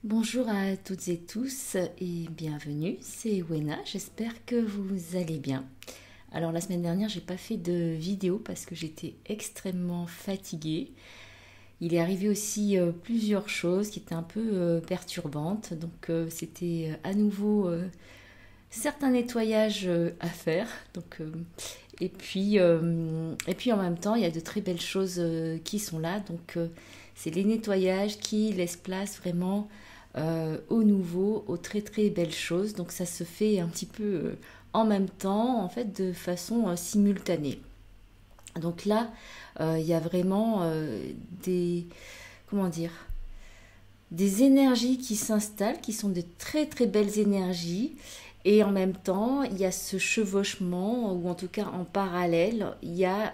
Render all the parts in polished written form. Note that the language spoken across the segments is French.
Bonjour à toutes et tous et bienvenue, c'est Wena, j'espère que vous allez bien. Alors la semaine dernière j'ai pas fait de vidéo parce que j'étais extrêmement fatiguée. Il est arrivé aussi plusieurs choses qui étaient un peu perturbantes, donc c'était à nouveau certains nettoyages à faire. Et puis en même temps il y a de très belles choses qui sont là, donc c'est les nettoyages qui laissent place vraiment au nouveau, aux très très belles choses. Donc ça se fait un petit peu en même temps, en fait, de façon simultanée. Donc là, il y a vraiment des, comment dire, des énergies qui s'installent, qui sont de très très belles énergies. Et en même temps, il y a ce chevauchement, ou en tout cas en parallèle, il y a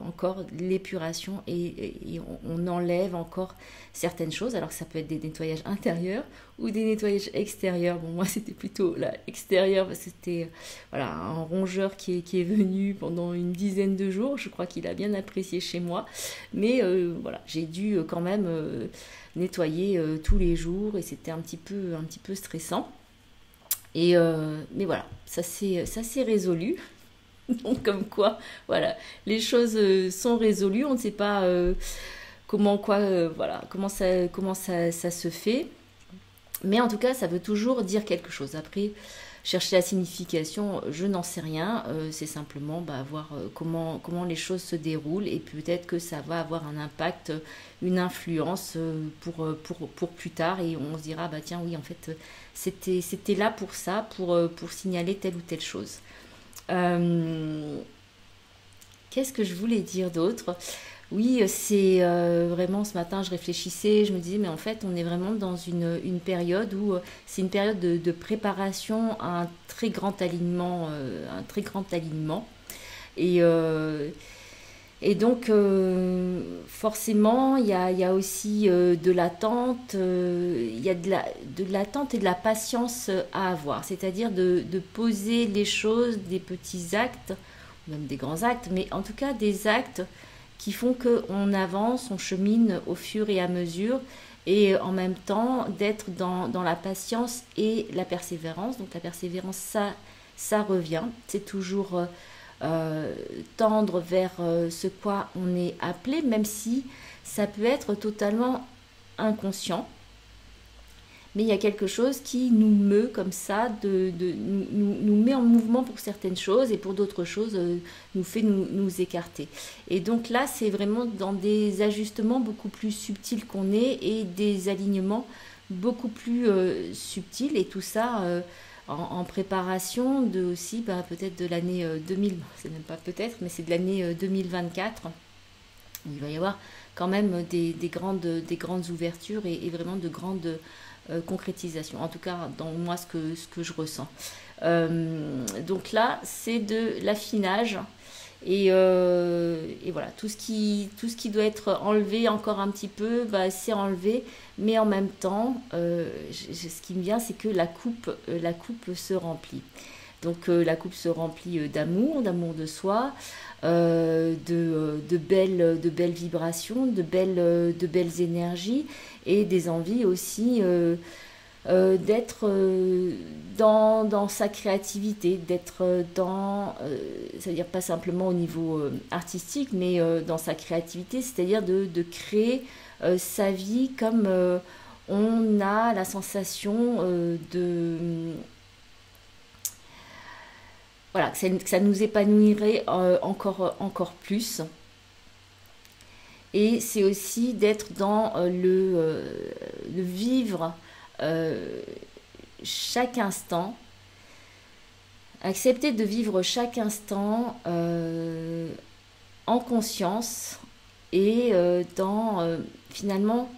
encore l'épuration et on enlève encore certaines choses. Alors ça peut être des nettoyages intérieurs ou des nettoyages extérieurs. Bon, moi c'était plutôt là, extérieur parce que c'était voilà, un rongeur qui est venu pendant une dizaine de jours. Je crois qu'il a bien apprécié chez moi. Mais voilà, j'ai dû quand même nettoyer tous les jours et c'était un petit peu stressant. Mais voilà, ça s'est résolu. Donc comme quoi, voilà, les choses sont résolues. On ne sait pas comment quoi, voilà, ça se fait. Mais en tout cas, ça veut toujours dire quelque chose. Après, chercher la signification, je n'en sais rien. C'est simplement voir comment les choses se déroulent et peut-être que ça va avoir un impact, une influence pour plus tard et on se dira, bah tiens, oui, en fait, c'était là pour ça, pour signaler telle ou telle chose. Euh, Qu'est-ce que je voulais dire d'autre? Oui, c'est vraiment ce matin, je réfléchissais, je me disais, mais en fait, on est vraiment dans une période où c'est une période de préparation à un très grand alignement, un très grand alignement. Et, euh, et donc, forcément, il y a aussi de l'attente, il y a de l'attente et de la patience à avoir, c'est-à-dire de poser les choses, des petits actes, même des grands actes, mais en tout cas des actes qui font qu'on avance, on chemine au fur et à mesure, et en même temps d'être dans la patience et la persévérance. Donc la persévérance, ça revient, c'est toujours euh, tendre vers ce quoi on est appelé, même si ça peut être totalement inconscient. Mais il y a quelque chose qui nous meut comme ça, nous met en mouvement pour certaines choses et pour d'autres choses nous fait nous écarter. Et donc là, c'est vraiment dans des ajustements beaucoup plus subtils qu'on est et des alignements beaucoup plus subtils et tout ça en préparation de aussi peut-être de l'année 2000, c'est même pas peut-être, mais c'est de l'année 2024. Il va y avoir quand même des grandes ouvertures et vraiment de grandes concrétisations. En tout cas, dans moi, ce que je ressens. Donc là, c'est de l'affinage. Et voilà, tout ce qui doit être enlevé encore un petit peu, c'est enlevé. Mais en même temps, ce qui me vient, c'est que la coupe se remplit. Donc la coupe se remplit d'amour de soi, de belles vibrations, de belles énergies et des envies aussi d'être dans sa créativité, d'être c'est-à-dire pas simplement au niveau artistique, mais dans sa créativité, c'est-à-dire de créer sa vie comme on a la sensation voilà, que ça nous épanouirait encore plus. Et c'est aussi d'être dans le vivre euh, chaque instant, accepter de vivre chaque instant en conscience et dans finalement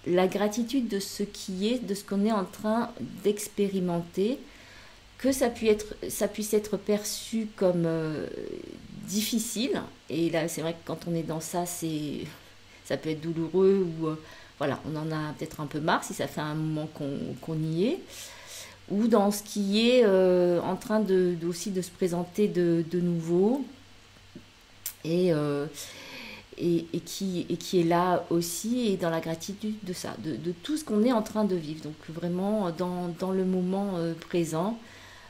la gratitude de ce qui est, de ce qu'on est en train d'expérimenter, que ça puisse être perçu comme difficile. Et là, c'est vrai que quand on est dans ça, ça peut être douloureux ou voilà, on en a peut-être un peu marre si ça fait un moment qu'on y est. Ou dans ce qui est en train aussi de se présenter de nouveau. Et, et qui est là aussi, et dans la gratitude de ça, de tout ce qu'on est en train de vivre. Donc vraiment dans le moment présent,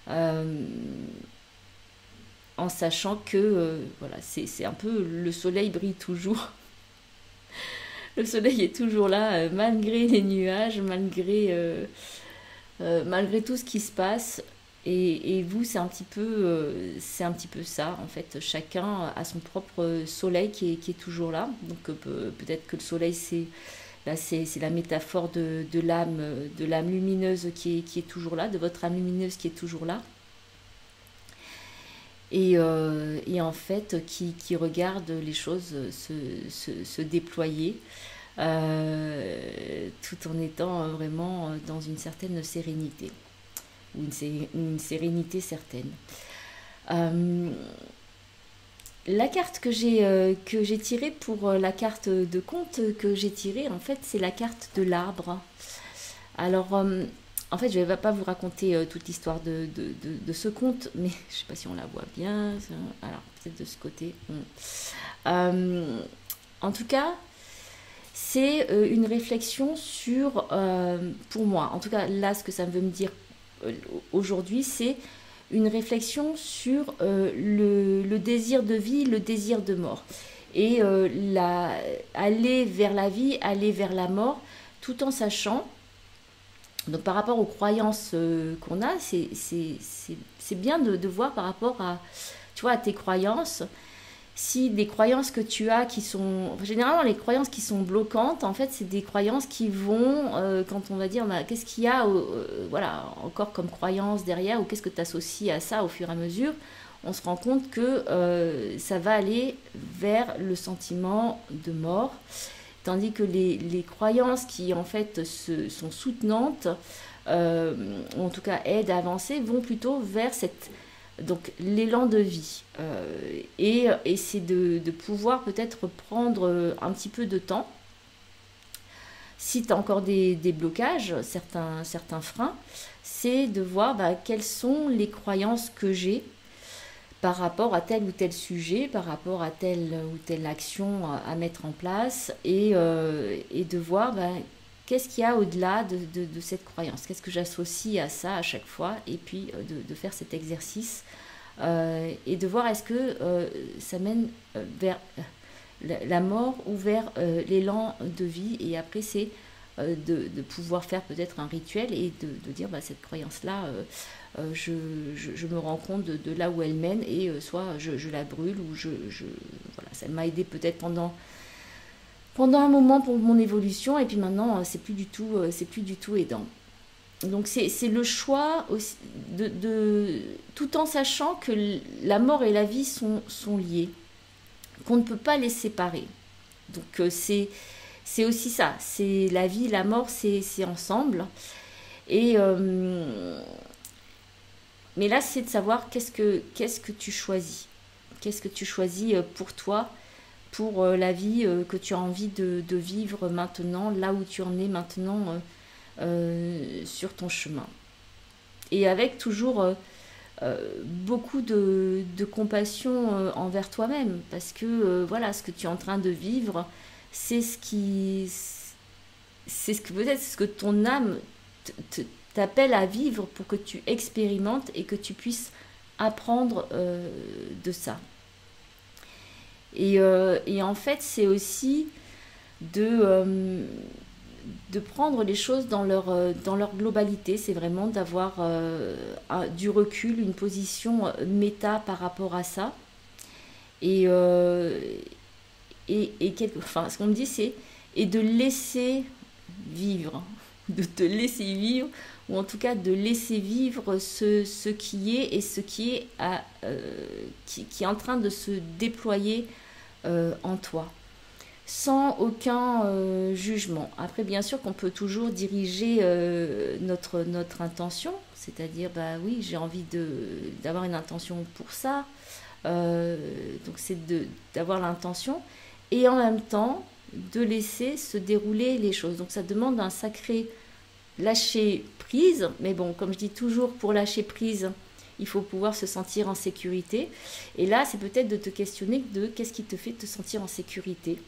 euh, en sachant que voilà, c'est un peu le soleil brille toujours. Le soleil est toujours là, malgré les nuages, malgré tout ce qui se passe. Et vous, c'est un petit peu ça, en fait. Chacun a son propre soleil qui est toujours là. Donc peut-être que le soleil, c'est la métaphore de l'âme lumineuse qui est toujours là, de votre âme lumineuse qui est toujours là. Et en fait, qui regarde les choses se déployer, tout en étant vraiment dans une certaine sérénité, ou une sérénité certaine. Euh, la carte que j'ai tirée pour la carte de conte que j'ai tirée, en fait, c'est la carte de l'arbre. Alors, en fait, je ne vais pas vous raconter toute l'histoire de ce conte, mais je ne sais pas si on la voit bien. Alors, peut-être de ce côté. Euh, En tout cas, c'est une réflexion sur, pour moi, en tout cas là, ce que ça veut me dire aujourd'hui, c'est une réflexion sur le désir de vie, le désir de mort. Et aller vers la vie, aller vers la mort, tout en sachant, donc par rapport aux croyances qu'on a, c'est bien de voir par rapport à, tu vois, à tes croyances. Si des croyances que tu as qui sont... Généralement, les croyances qui sont bloquantes, en fait, c'est des croyances qui vont, quand on va dire, bah, qu'est-ce qu'il y a voilà, encore comme croyance derrière, ou qu'est-ce que tu associes à ça au fur et à mesure, on se rend compte que ça va aller vers le sentiment de mort. Tandis que les croyances qui, en fait, sont soutenantes, ou en tout cas aident à avancer, vont plutôt vers donc l'élan de vie. Et c'est de pouvoir peut-être prendre un petit peu de temps. Si tu as encore des blocages, certains freins, c'est de voir bah, quelles sont les croyances que j'ai par rapport à tel ou tel sujet, par rapport à telle ou telle action à mettre en place, et de voir ben, qu'est-ce qu'il y a au-delà de cette croyance, qu'est-ce que j'associe à ça à chaque fois, et puis de faire cet exercice, et de voir est-ce que ça mène vers la mort ou vers l'élan de vie, et après c'est de pouvoir faire peut-être un rituel et de dire bah, cette croyance-là, je me rends compte de là où elle mène, et soit je la brûle, ou voilà, ça m'a aidé peut-être pendant un moment pour mon évolution, et puis maintenant c'est plus du tout aidant. Donc c'est le choix aussi tout en sachant que la mort et la vie sont liées, qu'on ne peut pas les séparer. Donc c'est aussi ça, c'est la vie, la mort, c'est ensemble. Et mais là, c'est de savoir qu'est-ce que tu choisis. Qu'est-ce que tu choisis pour toi, pour la vie que tu as envie de vivre maintenant, là où tu en es maintenant sur ton chemin. Et avec toujours beaucoup de compassion envers toi-même, parce que voilà, ce que tu es en train de vivre, c'est ce que peut-être ce que ton âme t'appelle à vivre pour que tu expérimentes et que tu puisses apprendre de ça. Et en fait, c'est aussi de prendre les choses dans leur globalité. C'est vraiment d'avoir du recul, une position méta par rapport à ça. Et enfin, ce qu'on me dit, c'est et de laisser vivre, de te laisser vivre, ou en tout cas de laisser vivre ce qui est, et ce qui est qui est en train de se déployer en toi, sans aucun jugement. Après, bien sûr qu'on peut toujours diriger notre intention, c'est-à-dire, bah oui, j'ai envie d'avoir une intention pour ça, donc c'est d'avoir l'intention, et en même temps de laisser se dérouler les choses. Donc ça demande un sacré lâcher prise, mais bon, comme je dis toujours, pour lâcher prise, il faut pouvoir se sentir en sécurité. Et là, c'est peut-être de te questionner de qu'est-ce qui te fait te sentir en sécurité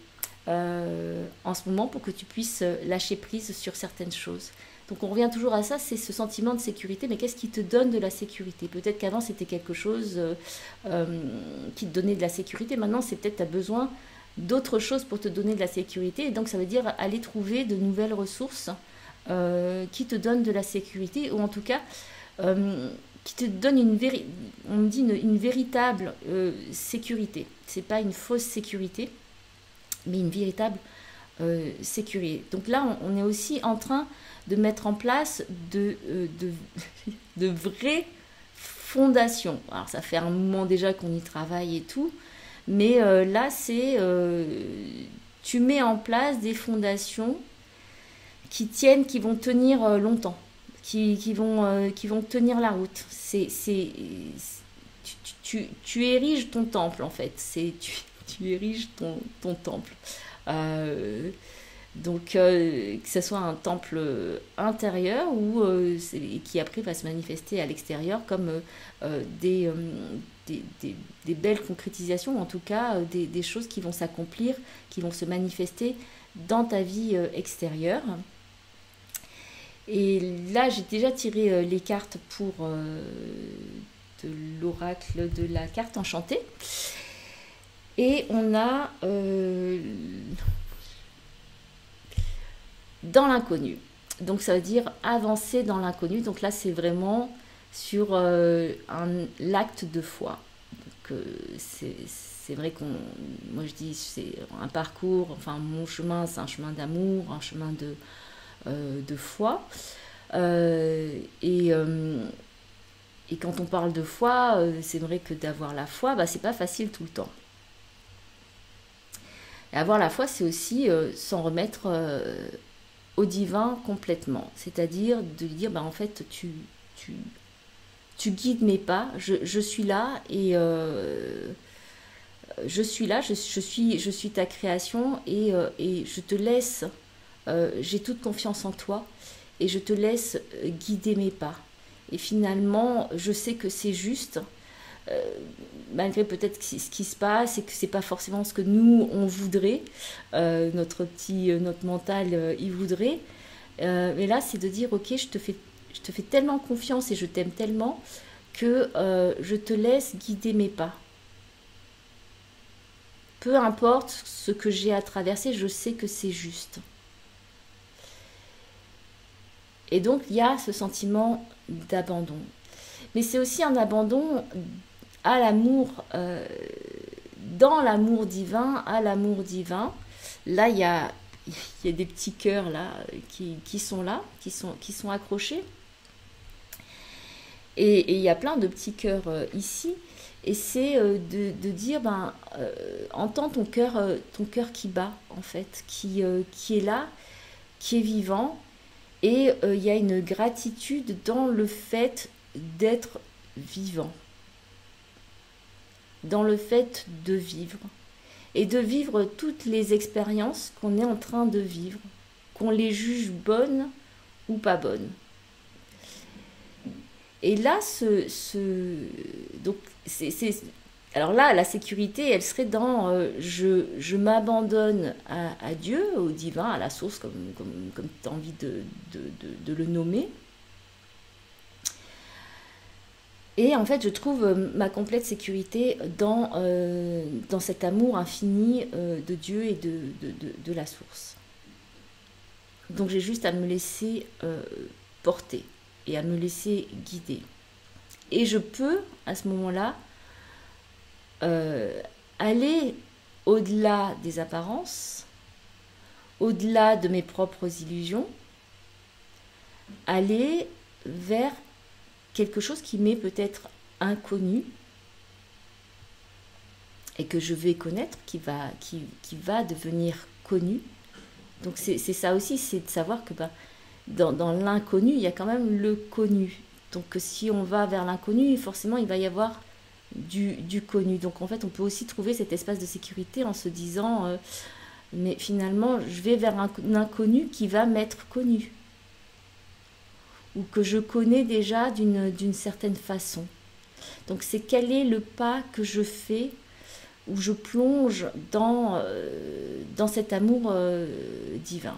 en ce moment pour que tu puisses lâcher prise sur certaines choses. Donc on revient toujours à ça, c'est ce sentiment de sécurité, mais qu'est-ce qui te donne de la sécurité? Peut-être qu'avant c'était quelque chose qui te donnait de la sécurité, maintenant c'est peut-être tu as besoin d'autres choses pour te donner de la sécurité, et donc ça veut dire aller trouver de nouvelles ressources qui te donnent de la sécurité, ou en tout cas qui te donnent on me dit une véritable sécurité. C'est pas une fausse sécurité, mais une véritable sécurité. Donc là, on est aussi en train de mettre en place de vraies fondations. Alors ça fait un moment déjà qu'on y travaille et tout, mais là c'est tu mets en place des fondations qui tiennent, qui vont tenir longtemps, qui vont tenir la route. Tu ériges ton temple en fait. Tu ériges ton temple. Donc que ce soit un temple intérieur ou qui après va se manifester à l'extérieur comme des belles concrétisations, en tout cas des choses qui vont s'accomplir, qui vont se manifester dans ta vie extérieure. Et là, j'ai déjà tiré les cartes pour de l'oracle de la carte enchantée. Et on a dans l'inconnu. Donc ça veut dire avancer dans l'inconnu. Donc là, c'est vraiment sur l'acte de foi. Donc c'est vrai moi je dis c'est un parcours, enfin mon chemin, c'est un chemin d'amour, un chemin de foi. Et quand on parle de foi, c'est vrai que d'avoir la foi, c'est pas facile tout le temps. Et avoir la foi, c'est aussi s'en remettre au divin complètement. C'est-à-dire de dire, en fait, tu guides mes pas, je suis là et je suis là, je suis ta création et je te laisse, j'ai toute confiance en toi et je te laisse guider mes pas. Et finalement, je sais que c'est juste, malgré peut-être ce qui se passe et que c'est pas forcément ce que nous on voudrait, notre mental il voudrait. Mais là, c'est de dire ok, je te fais tellement confiance et je t'aime tellement que je te laisse guider mes pas. Peu importe ce que j'ai à traverser, je sais que c'est juste. Et donc, il y a ce sentiment d'abandon. Mais c'est aussi un abandon à l'amour, dans l'amour divin, à l'amour divin. Là, il y a des petits cœurs là, qui sont là, qui sont accrochés. Et il y a plein de petits cœurs ici. Et c'est de dire, entends ton cœur qui bat, en fait, qui est là, qui est vivant. Et il y a une gratitude dans le fait d'être vivant, dans le fait de vivre, et de vivre toutes les expériences qu'on est en train de vivre, qu'on les juge bonnes ou pas bonnes. Et là, donc, alors là, la sécurité, elle serait dans je m'abandonne à Dieu, au divin, à la source, comme tu as envie de le nommer. Et en fait, je trouve ma complète sécurité dans cet amour infini de Dieu et de la source. Donc j'ai juste à me laisser porter et à me laisser guider. Et je peux, à ce moment-là, aller au-delà des apparences, au-delà de mes propres illusions, aller vers quelque chose qui m'est peut-être inconnu et que je vais connaître, qui va devenir connu. Donc c'est ça aussi, c'est de savoir que dans l'inconnu, il y a quand même le connu. Donc si on va vers l'inconnu, forcément il va y avoir du connu. Donc en fait, on peut aussi trouver cet espace de sécurité en se disant mais finalement, je vais vers un inconnu qui va m'être connu, ou que je connais déjà d'une certaine façon. Donc c'est quel est le pas que je fais où je plonge dans cet amour divin.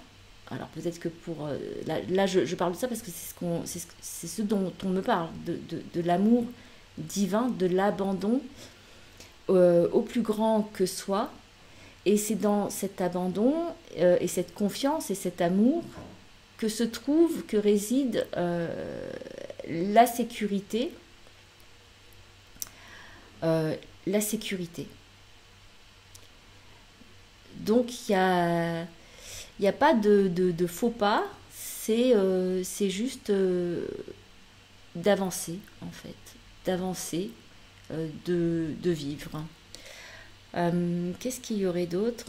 Alors peut-être que là je parle de ça parce que c'est ce dont on me parle, de l'amour divin, de l'abandon au plus grand que soi. Et c'est dans cet abandon et cette confiance et cet amour que réside la sécurité. La sécurité. Donc il n'y a pas de faux pas, c'est juste d'avancer en fait, d'avancer, de vivre. Qu'est-ce qu'il y aurait d'autre?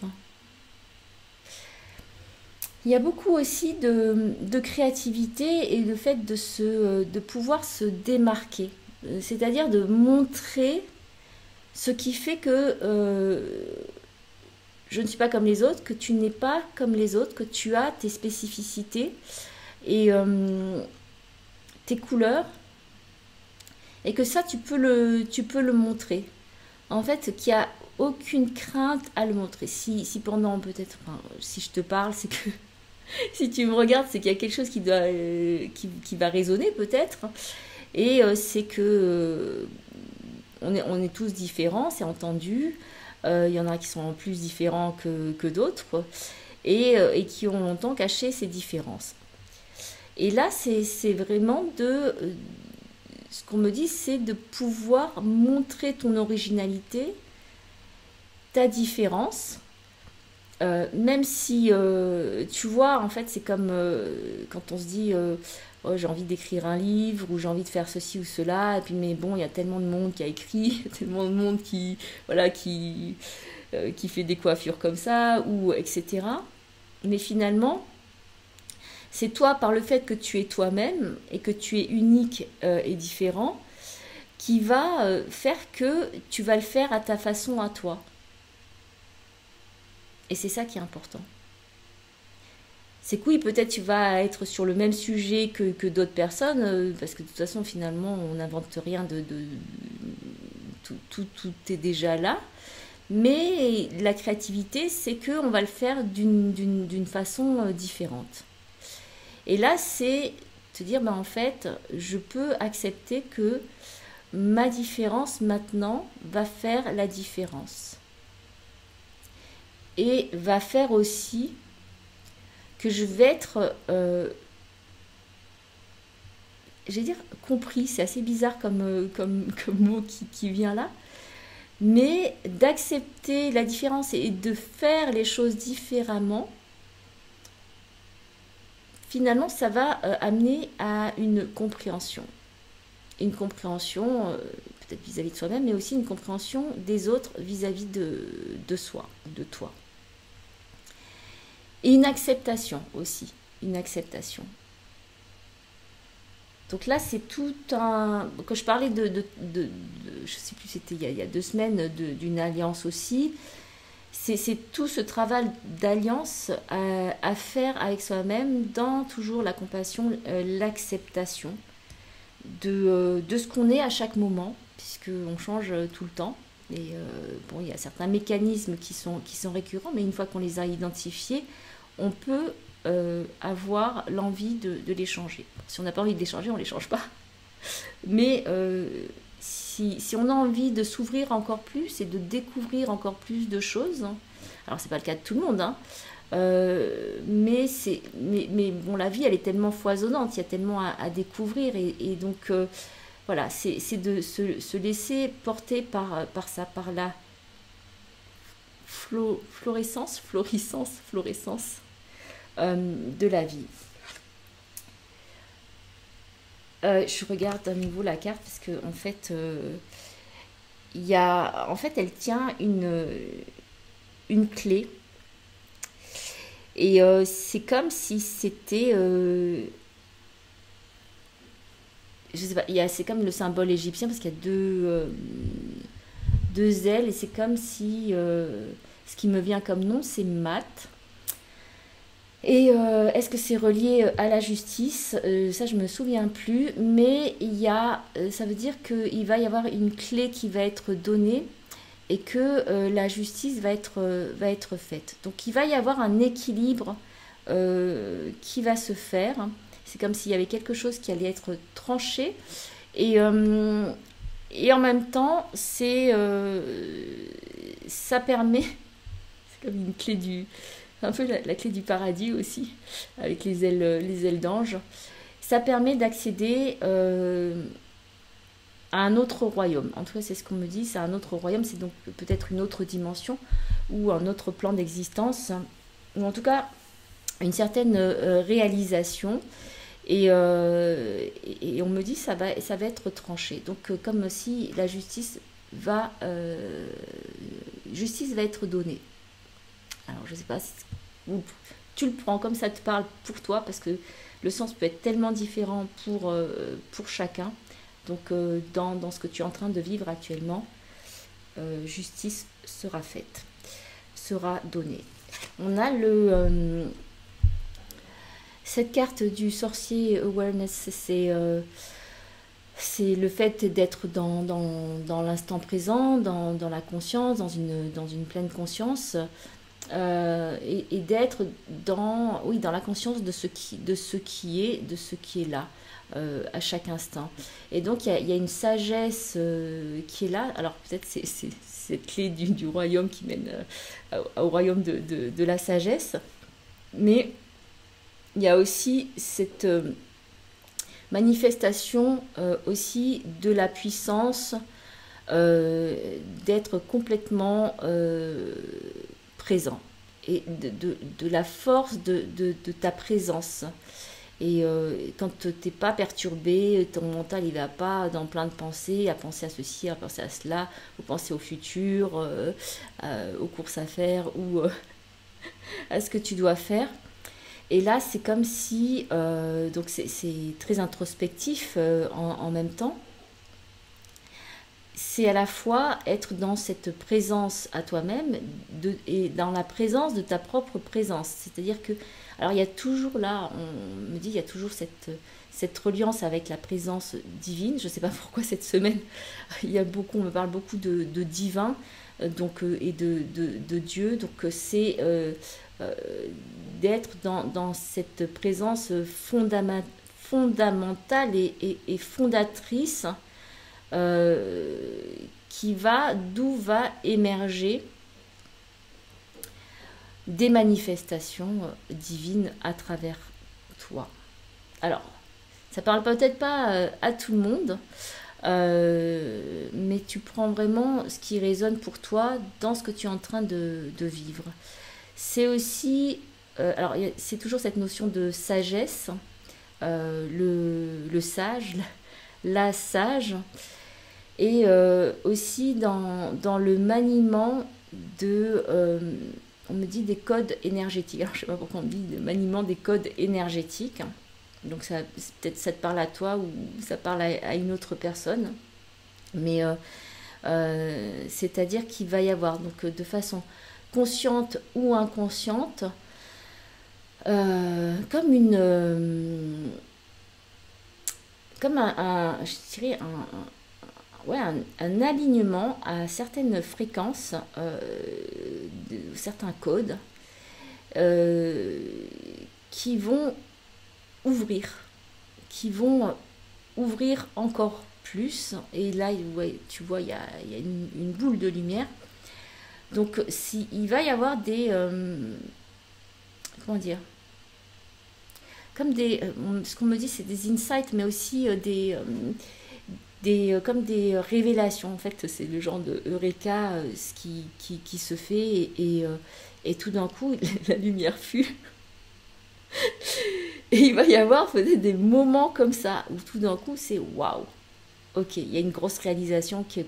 Il y a beaucoup aussi de créativité et le fait de pouvoir se démarquer, c'est-à-dire de montrer ce qui fait que je ne suis pas comme les autres, que tu n'es pas comme les autres, que tu as tes spécificités et tes couleurs, et que ça, tu peux le montrer. En fait, qu'il n'y a aucune crainte à le montrer. Si pendant, peut-être, enfin, si je te parle, c'est que si tu me regardes, c'est qu'il y a quelque chose qui va résonner peut-être. Et c'est que on est tous différents, c'est entendu. Il y en a qui sont plus différents que d'autres et qui ont longtemps caché ces différences. Et là, c'est vraiment ce qu'on me dit, c'est de pouvoir montrer ton originalité, ta différence, même si, tu vois, en fait, c'est comme quand on se dit, oh, j'ai envie d'écrire un livre, ou j'ai envie de faire ceci ou cela, et puis, mais bon, il y a tellement de monde qui a écrit, tellement de monde qui fait des coiffures comme ça, ou etc. Mais finalement, c'est toi, par le fait que tu es toi-même, et que tu es unique et différent, qui va faire que tu vas le faire à ta façon, à toi. Et c'est ça qui est important. C'est que oui, peut-être tu vas être sur le même sujet que d'autres personnes, parce que de toute façon, finalement, on n'invente rien tout est déjà là. Mais la créativité, c'est qu'on va le faire d'une façon différente. Et là, c'est te dire, en fait, je peux accepter que ma différence maintenant va faire la différence. Et va faire aussi que je vais être, je vais dire, compris. C'est assez bizarre comme mot qui vient là. Mais d'accepter la différence et de faire les choses différemment, finalement, ça va amener à une compréhension. Une compréhension, peut-être vis-à-vis de soi-même, mais aussi une compréhension des autres vis-à-vis de soi, de toi. Et une acceptation aussi, une acceptation. Donc là, c'est tout un... Quand je parlais je ne sais plus, c'était il y a 2 semaines, d'une alliance aussi. C'est tout ce travail d'alliance à faire avec soi-même dans toujours la compassion, l'acceptation de ce qu'on est à chaque moment, puisqu'on change tout le temps. Et bon, il y a certains mécanismes qui sont récurrents, mais une fois qu'on les a identifiés, on peut avoir l'envie de les changer. Si on n'a pas envie de les changer, on ne les change pas. Mais si on a envie de s'ouvrir encore plus et de découvrir encore plus de choses, alors c'est pas le cas de tout le monde, hein, mais bon, la vie elle est tellement foisonnante, il y a tellement à découvrir et donc voilà, c'est de se laisser porter par la florissance de la vie. Je regarde à nouveau la carte parce que en fait, elle tient une clé et c'est comme si c'était, je sais pas, c'est comme le symbole égyptien parce qu'il y a deux ailes et c'est comme si, ce qui me vient comme nom, c'est mat. Et est-ce que c'est relié à la justice? Ça, je me souviens plus. Mais ça veut dire qu'il va y avoir une clé qui va être donnée et que la justice va être faite. Donc, il va y avoir un équilibre qui va se faire. C'est comme s'il y avait quelque chose qui allait être tranché. Et, et en même temps, ça permet, c'est comme une clé un peu la clé du paradis aussi, avec les ailes d'ange. Ça permet d'accéder à un autre royaume. En tout cas, c'est ce qu'on me dit, c'est un autre royaume, c'est donc peut-être une autre dimension ou un autre plan d'existence, ou en tout cas une certaine réalisation. Et on me dit ça va être tranché. Donc comme si la justice va être donnée. Alors je sais pas si tu le prends comme ça te parle pour toi, parce que le sens peut être tellement différent pour chacun. Donc dans ce que tu es en train de vivre actuellement, justice sera faite, sera donnée. On a cette carte du sorcier awareness, c'est le fait d'être dans l'instant présent, dans la conscience, dans une pleine conscience, et d'être dans la conscience de ce qui est là, à chaque instant. Et donc il y a une sagesse qui est là. Alors peut-être c'est cette clé du royaume qui mène au royaume de la sagesse, mais il y a aussi cette manifestation aussi de la puissance d'être complètement présent, et de la force de ta présence. Et quand tu n'es pas perturbé, ton mental il va pas dans plein de pensées, à penser à ceci, à penser à cela, ou penser au futur, aux courses à faire, ou à ce que tu dois faire. Et là, c'est comme si, donc c'est très introspectif en même temps. C'est à la fois être dans cette présence à toi-même et dans la présence de ta propre présence. C'est-à-dire que, alors il y a toujours là, on me dit, il y a toujours cette reliance avec la présence divine. Je ne sais pas pourquoi cette semaine, on me parle beaucoup de divin, donc, et de Dieu. Donc c'est d'être dans cette présence fondamentale et fondatrice, d'où va émerger des manifestations divines à travers toi. Alors, ça parle peut-être pas à tout le monde, mais tu prends vraiment ce qui résonne pour toi dans ce que tu es en train de vivre. C'est aussi, alors c'est toujours cette notion de sagesse, le sage, la sage, et aussi dans le maniement on me dit des codes énergétiques. Alors je sais pas pourquoi on me dit le maniement des codes énergétiques. Donc peut-être ça te parle à toi ou ça parle à une autre personne. Mais c'est-à-dire qu'il va y avoir, donc de façon consciente ou inconsciente, comme je dirais un alignement à certaines fréquences, de certains codes qui vont ouvrir, encore plus. Et là, ouais, tu vois, il y a une boule de lumière. Donc, il va y avoir des... comment dire, comme ce qu'on me dit, c'est des insights, mais aussi comme des révélations. En fait, c'est le genre de Eureka, ce qui se fait, et tout d'un coup, la lumière fut. Et il va y avoir peut-être des moments comme ça, où tout d'un coup, c'est waouh, ok, il y a une grosse réalisation qui est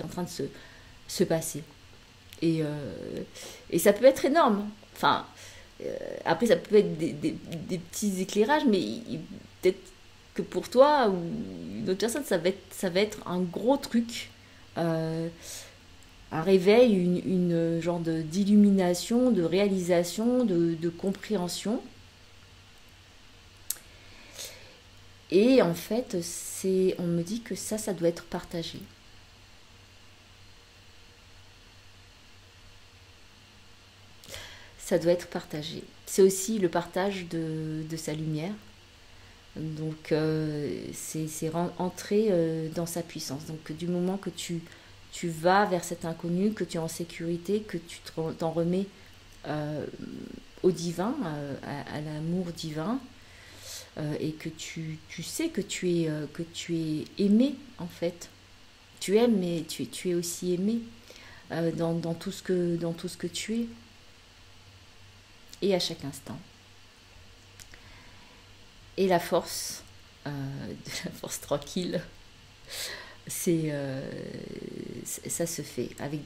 en train de se passer. Et ça peut être énorme. Enfin, après, ça peut être des petits éclairages, mais peut-être que pour toi ou une autre personne, ça va être un gros truc. un réveil, une genre d'illumination, de réalisation, de compréhension. Et en fait, on me dit que ça doit être partagé. Ça doit être partagé. C'est aussi le partage de sa lumière. Donc, c'est entrer dans sa puissance. Donc, du moment que tu vas vers cet inconnu, que tu es en sécurité, que tu t'en remets euh, au divin, à l'amour divin, et que tu sais que tu es aimé, en fait. Tu aimes, mais tu es aussi aimé dans dans tout ce que tu es, et à chaque instant. Et la force, de la force tranquille, c'est ça se fait avec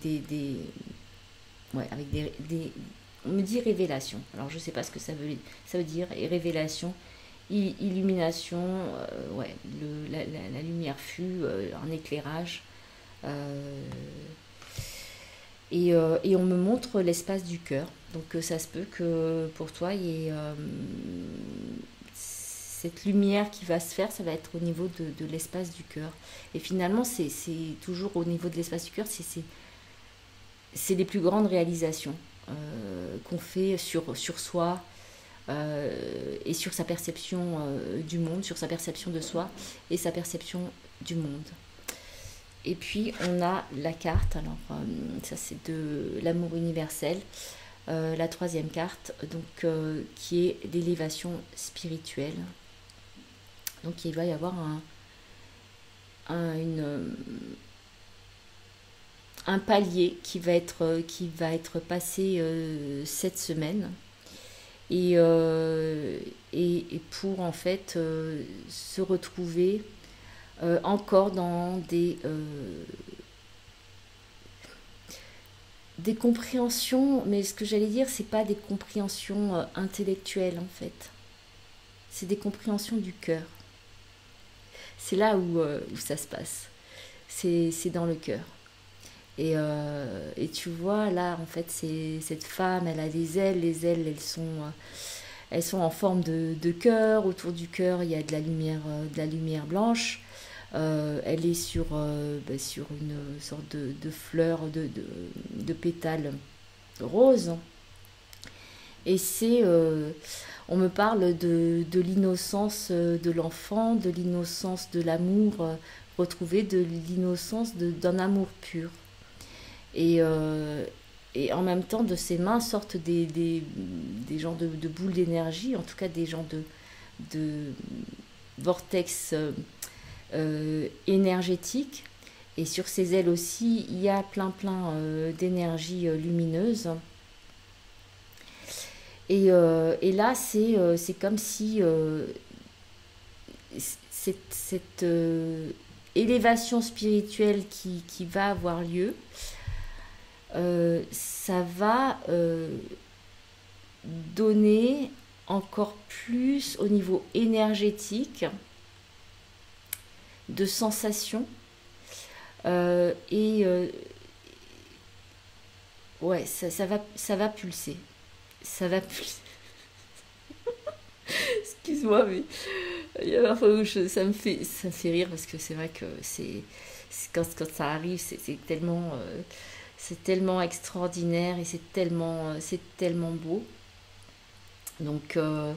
ouais, avec on me dit révélation. Alors je sais pas ce que ça veut dire. Et révélation, illumination, ouais, la lumière fut, un éclairage. euh, et on me montre l'espace du cœur. Donc ça se peut que pour toi, il y ait cette lumière qui va se faire, ça va être au niveau de l'espace du cœur. Et finalement, c'est toujours au niveau de l'espace du cœur, c'est les plus grandes réalisations qu'on fait sur soi, et sur sa perception du monde, sur sa perception de soi et sa perception du monde. Et puis on a la carte, alors ça c'est de l'amour universel, la troisième carte, donc qui est l'élévation spirituelle. Donc il va y avoir un palier qui va être passé cette semaine. Et pour en fait se retrouver encore dans des compréhensions, mais ce que j'allais dire, c'est pas des compréhensions intellectuelles en fait, c'est des compréhensions du cœur. C'est là où ça se passe, c'est dans le cœur. Et tu vois, là, en fait, cette femme, elle a des ailes. Les ailes, elles sont en forme de cœur. Autour du cœur, il y a de la lumière blanche. Elle est sur une sorte de fleur, de pétales roses. Et on me parle de l'innocence de l'enfant, de l'innocence de l'amour retrouvé, de l'innocence d'un amour pur. Et, euh, et en même temps, de ses mains sortent des genres de boules d'énergie, en tout cas des genres de vortex énergétiques. Et sur ses ailes aussi, il y a plein d'énergie lumineuse. Et là, c'est comme si cette élévation spirituelle qui va avoir lieu, ça va donner encore plus au niveau énergétique de sensations, et ouais, ça va pulser, ça va pulser. Excuse-moi, mais il y a parfois où ça me fait rire parce que c'est vrai que quand ça arrive, c'est tellement extraordinaire et c'est tellement beau. Donc, euh,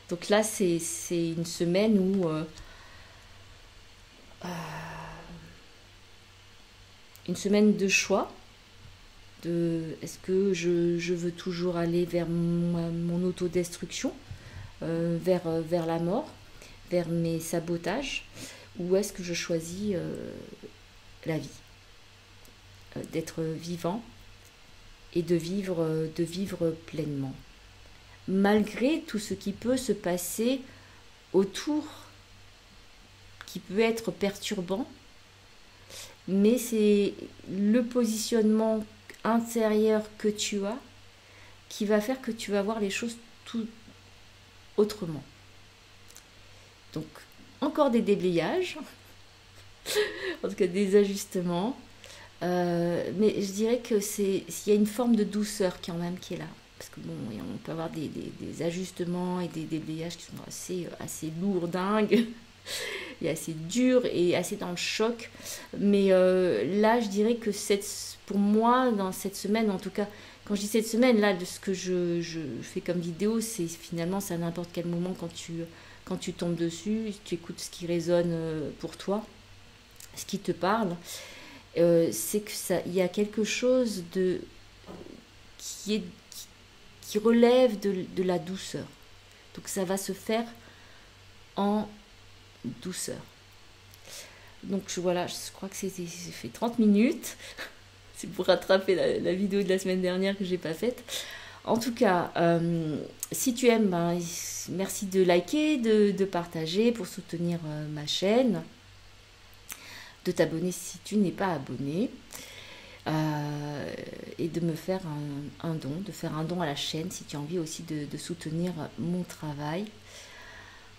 donc là, c'est une semaine où une semaine de choix. Est-ce que je veux toujours aller vers mon autodestruction, vers la mort, vers mes sabotages, ou est-ce que je choisis la vie, d'être vivant et de vivre pleinement, malgré tout ce qui peut se passer autour, qui peut être perturbant, mais c'est le positionnement intérieur que tu as qui va faire que tu vas voir les choses tout autrement. Donc, encore des déblayages, en tout cas des ajustements, Mais je dirais que il y a une forme de douceur quand même qui est là. Parce que bon, on peut avoir des ajustements et des déblayages qui sont assez lourdingues et assez durs et assez dans le choc. Mais là, je dirais que pour moi, dans cette semaine, en tout cas, quand je dis cette semaine, là, de ce que je fais comme vidéo, c'est finalement, c'est à n'importe quel moment quand tu tombes dessus, tu écoutes ce qui résonne pour toi, ce qui te parle. C'est que il y a quelque chose qui est qui relève de la douceur. Donc ça va se faire en douceur. Donc voilà, je crois que c'est fait 30 minutes. C'est pour rattraper la vidéo de la semaine dernière que j'ai pas faite. En tout cas, si tu aimes, ben, merci de liker, de partager pour soutenir ma chaîne, de t'abonner si tu n'es pas abonné. Et de me faire un don, de faire un don à la chaîne si tu as envie aussi de soutenir mon travail.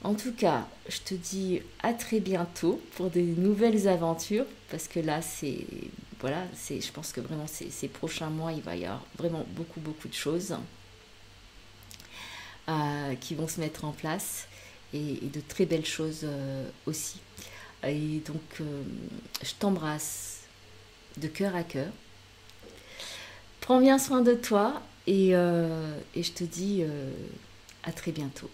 En tout cas, je te dis à très bientôt pour des nouvelles aventures, parce que là, je pense que vraiment ces prochains mois, il va y avoir vraiment beaucoup de choses qui vont se mettre en place et de très belles choses aussi. Et donc, je t'embrasse de cœur à cœur. Prends bien soin de toi et je te dis à très bientôt.